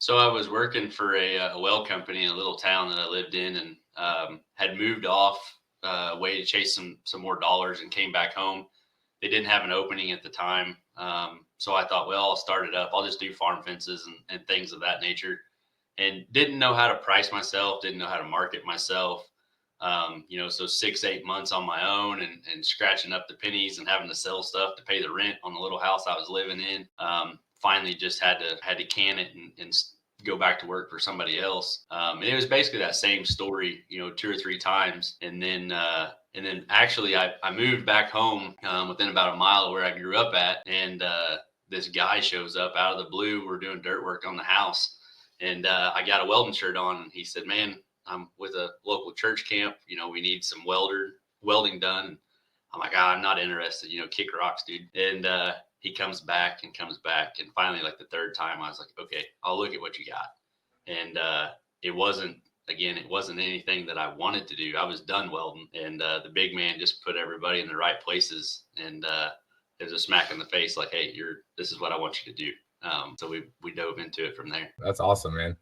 So I was working for a weld company in a little town that I lived in, and had moved off way to chase some more dollars, and came back home. They didn't have an opening at the time, so I thought, well, I'll start it up. I'll just do farm fences and things of that nature, and didn't know how to price myself, didn't know how to market myself. So 6, 8 months on my own, and scratching up the pennies and having to sell stuff to pay the rent on the little house I was living in. Finally just had to can it and go back to work for somebody else. And it was basically that same story, 2 or 3 times. And then actually I moved back home within about a mile of where I grew up at. And this guy shows up out of the blue. We're doing dirt work on the house. And I got a welding shirt on. And he said, man, I'm with a local church camp. We need some welding done. And I'm like, I'm not interested, kick rocks, dude. And he comes back and comes back. And finally, like the third time, I was like, okay, I'll look at what you got. And it wasn't, again, it wasn't anything that I wanted to do. I was done welding. And the big man just put everybody in the right places. And it was a smack in the face, like, hey, this is what I want you to do. So we dove into it from there. That's awesome, man.